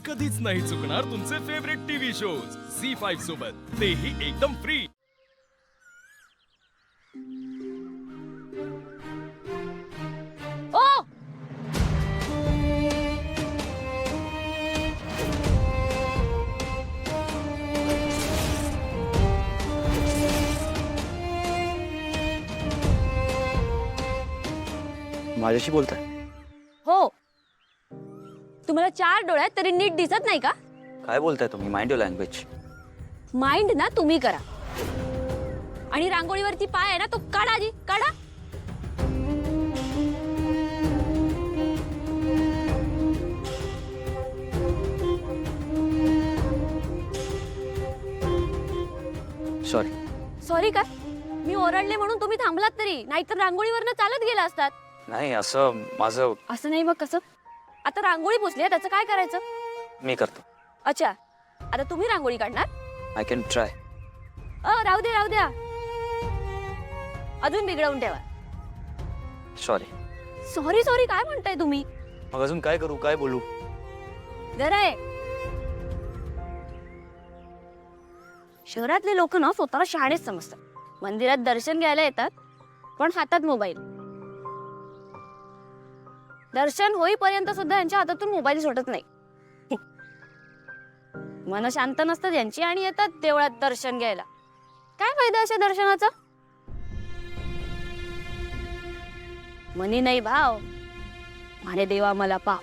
कधीच नाही चुकणार तुमचे फेवरेट टीव्ही शोज झी5 सोबत, तेही एकदम फ्री। ओ माझ्याशी बोलताय? हो, तुम्हाला 4 डोळे आहेत तरी नीट दिसत नाही का? काय बोलताय तुम्ही? Mind your language. माइंड ना तुम्ही करा आणि रांगोळीवरती पाय आहे ना तो काढा आधी, काढा। सॉरी। सॉरी काय? मी ओरडले म्हणून तुम्ही थांबलात तरी, नाहीतर रांगोळीवरनं चालत गेला असतात। नाही, असं माझं। असं नाही मग कसं? आता रांगोळी पुसली त्याचं काय करायचं? मी करतो। अच्छा, आता तुम्ही रांगोळी काढणार? I can try. राहू द्या राहू द्या, अजून बिघडवून ठेवा। सॉरी। सॉरी सॉरी काय म्हणताय तुम्ही? मग अजून काय करू, काय बोलू? जरा आहे, शहरातले लोक ना स्वतःला शहाणेच समजतात। मंदिरात दर्शन घ्यायला येतात पण हातात मोबाईल। दर्शन होईपर्यंत सुद्धा यांच्या हातातून मोबाईल सुटत नाही। मन शांत नसतं यांची आणि येतात देवळात दर्शन घ्यायला। काय फायदा अशा दर्शनाचा? मनी नाही भाव, म्हणे देवा मला पाव।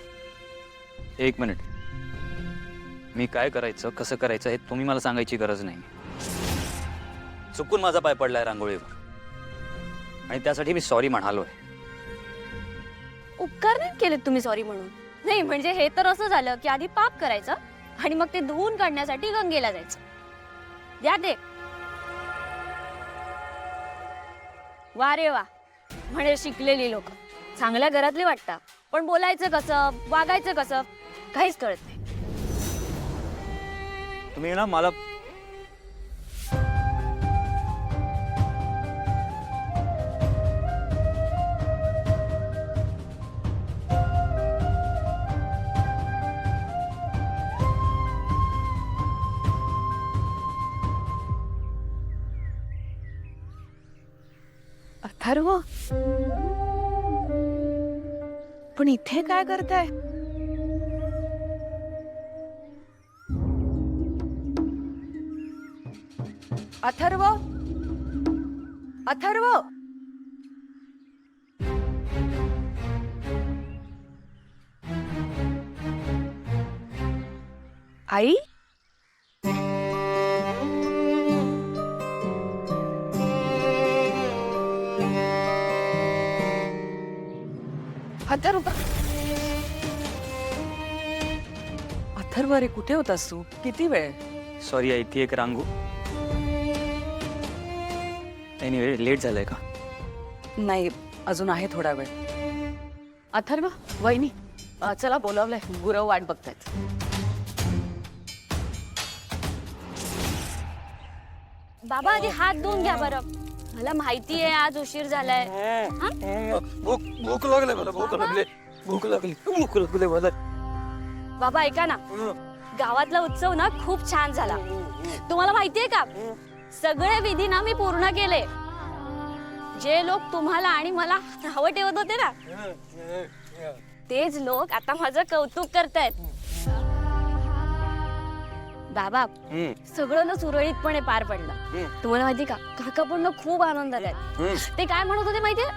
एक मिनिट, मी काय करायचं, कसं करायचं हे तुम्ही मला सांगायची गरज नाही। चुकून माझा पाय पडलाय रांगोळीवर आणि त्यासाठी मी सॉरी म्हणालोय। उपकार नाही केले तुम्ही सॉरी म्हणून। नाही म्हणजे हे तर असं झालं की आधी पाप करायचं आणि मग ते धुवून काढण्यासाठी गंगेला जायचं। द्या ते। वा रे वा, म्हणे शिकलेली लोक चांगल्या घरातली वाटतात, पण बोलायचं कसं, वागायचं कसं काहीच कळत नाही। तुम्ही ना मला अथर्व, पण इथे काय करताय? अथर्व, अथर्व, आई, अथर्व, अथर्व रे, कुठे होतास तू? किती वेळ? सॉरी आई, ती एक रांगो। एनिवे, लेट झालंय का? नाही, अजून आहे थोडा वेळ। अथर्व, वहिनी, चला बोलावलंय, गुरव वाट बघतायत। बाबा आधी हात धुवून घ्या बरं, मला माहिती आहे आज उशीर झालाय। भूक लागले मला, भूक लागली, भूक लागली, भूक लागली मला। बाबा ऐका ना, गावातला उत्सव ना खूप छान झाला। तुम्हाला माहितीये का, सगळे विधी ना मी पूर्ण केले। जे लोक तुम्हाला आणि मला नावं ठेवत होते ना, तेच लोक आता माझं कौतुक करतायत। बाबा सगळं ना सुरळीतपणे पार पडलं। तुम्हाला माहिती का, काका पण ना खूप आनंदात आहेत। ते काय म्हणत होते माहितीये?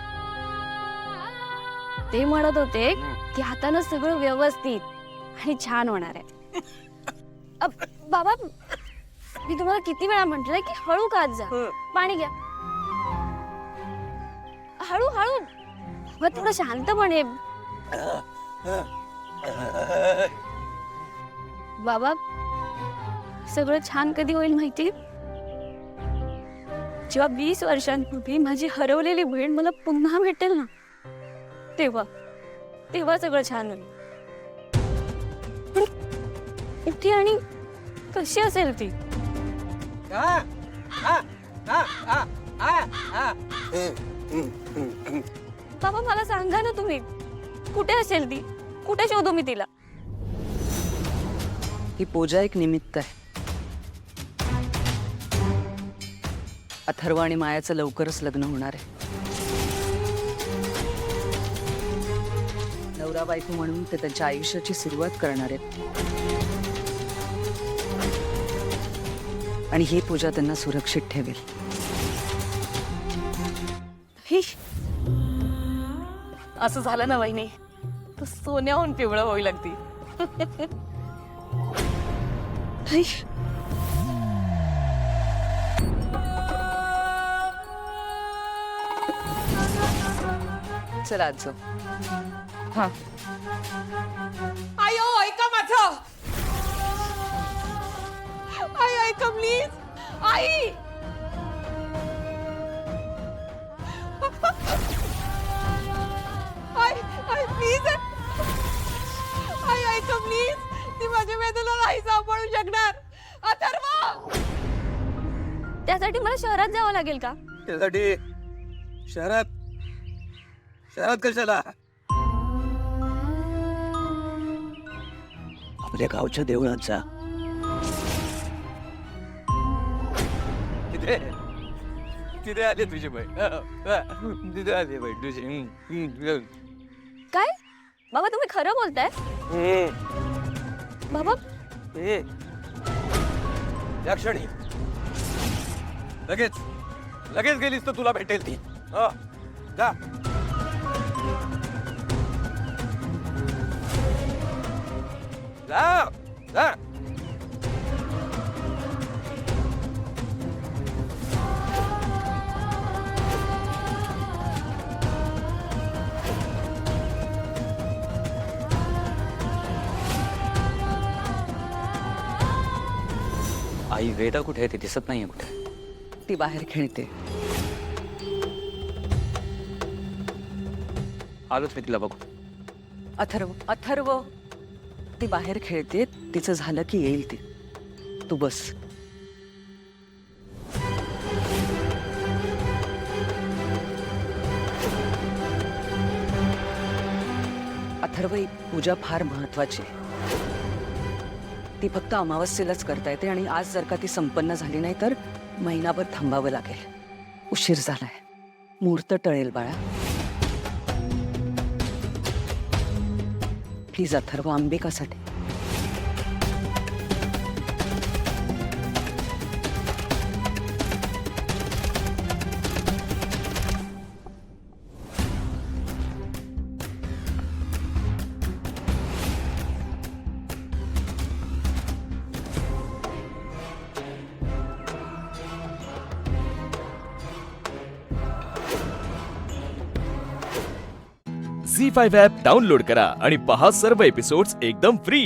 ते म्हणत होते की आता ना सगळं व्यवस्थित आणि छान होणार आहे। बाबा मी तुम्हाला किती वेळा म्हटलंय की हळू खात जा, पाणी घ्या, हळू हळू, मग थोडं शांतपणे। बाबा सगळं छान कधी होईल माहिती? जेव्हा 20 वर्षांपूर्वी माझी हरवलेली बहीण मला पुन्हा भेटेल ना, तेव्हा तेव्हा सगळं छान होईल। पण कुठे आणि कशी असेल ती? बाबा मला सांगा ना तुम्ही, कुठे असेल ती? कुठे शोधू मी तिला? ही पूजा एक निमित्त आहे. अथर्व आणि मायाचं लवकरच लग्न होणार आहे. नवरा बायको म्हणून ते त्यांच्या आयुष्याची सुरुवात करणार आहेत. आणि ही पूजा त्यांना सुरक्षित ठेवेल. असं झालं ना वहिनी, तर सोन्याहून पिवळं होईल अगदी. चला आज जाऊ. हा आयो ऐका माझं. आई ऐका please. I I I please. आई ऐका प्लीज. ती माझ्या वेदना नाही सांभाळू शकणार. अथर्व त्यासाठी मला शहरात जावं लागेल का? त्यासाठी शहरात शहरात कशाला? आपल्या गावच्या देवळात जा. तिथे तिथे आली तुझी बहीण. तिथे आली बहीण तुझी. काय बाबा तुम्ही खरं बोलताय? बाबा या क्षणी लगेच लगेच गेलीस तर तुला भेटेल ती. जा. जा जा. आई वेदा कुठे आहे? ती दिसत नाहीये कुठे. ती बाहेर खेळते. आलोच मी तिला बघू. अथर्व अथर्व ती बाहेर खेळते. तिचं झालं की येईल ती. तू बस. अथर्व ही पूजा फार महत्वाची आहे. ती फक्त अमावस्येलाच करता येते आणि आज जर का ती संपन्न झाली नाही तर महिनाभर थांबावं लागेल. उशीर झालाय. मुहूर्त टळेल बाळा. प्लीज अथर्व अंबिकासाठी. झी5 ॲप डाउनलोड करा आणि पहा सर्व एपिसोड्स एकदम फ्री.